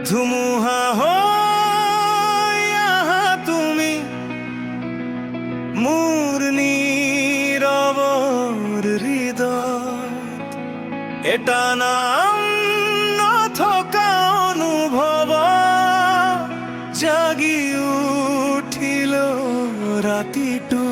ধুমুহা হইয়া তুমি মোর নীরবর হৃদয়, এটা নাম নথকা অনুভব জাগি উঠিল রাতিটু।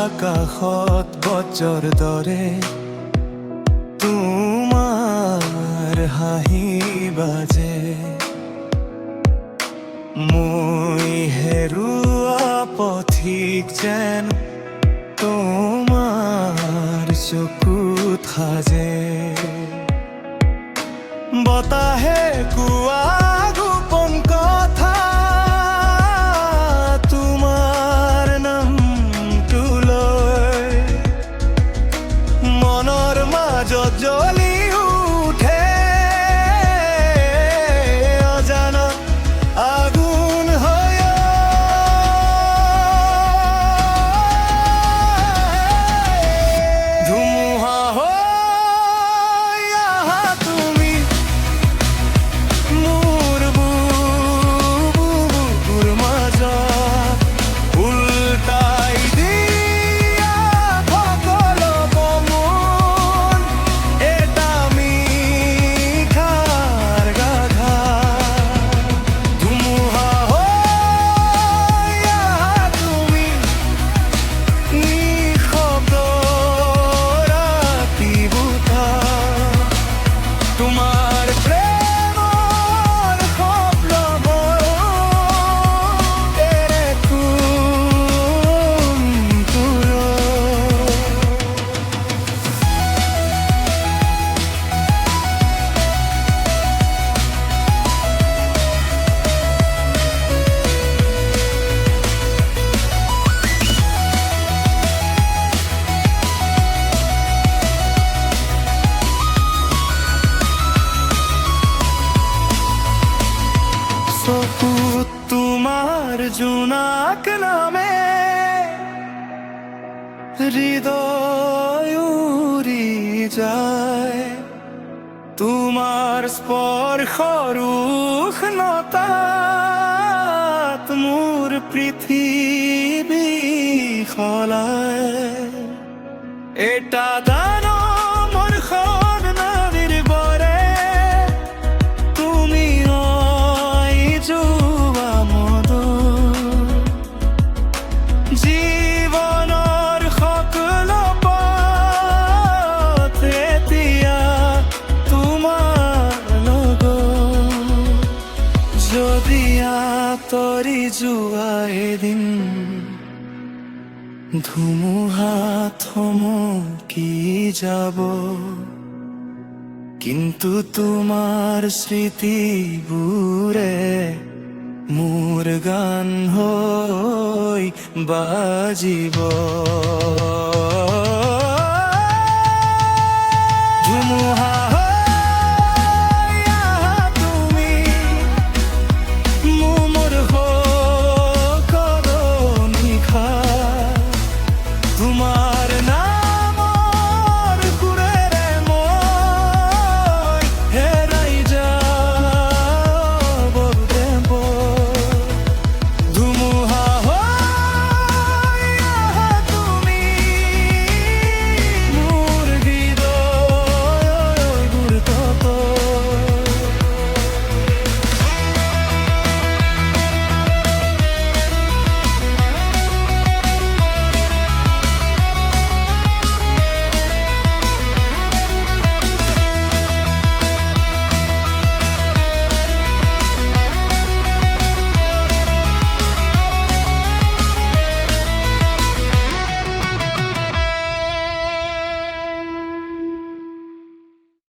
আকাশত বজ্ৰৰ দৰে তোমাৰ হাঁহি বাজে, মই হেৰুৱা পথিক যেন তোমাৰ চকুত সাজে। বতাহে কোৱা গোপন কথা, জ্বলি উঠে অজানা আগুন হয়ে। ধুমুহা হইয়া তুমি মোৰ বুকুৰ মাজত উল্টাই দিয়া সকলো মন, এটা মিঠাৰ গাথা। ধুমুহা হইয়া তুমি নিঃশব্দ ৰাতি বুটা, তোমাৰ প্ৰেমৰ সপনবোৰ এৰে কোন চকুত তোমাৰ জোনাক নামে হৃদয় উৰি যায়, তোমাৰ স্পৰ্শৰ উষ্ণতাত মোৰ পৃথিৱী সলায়। এটা দানৰ সন্নাদিৰ বৰে তুমি যোৱা মধুৰ, জীৱনৰ সকলো পথ এতিয়া তোমাৰ লগত। যদি আঁতৰি যোৱা এদিন ধুমুহা থমকি যাব, কিন্তু তোমাৰ স্মৃতিবোৰে মোৰ গান হৈ বাজিব। ধুমুহা হইয়া তুমি মোৰ সকলো নিশা, তোমাৰ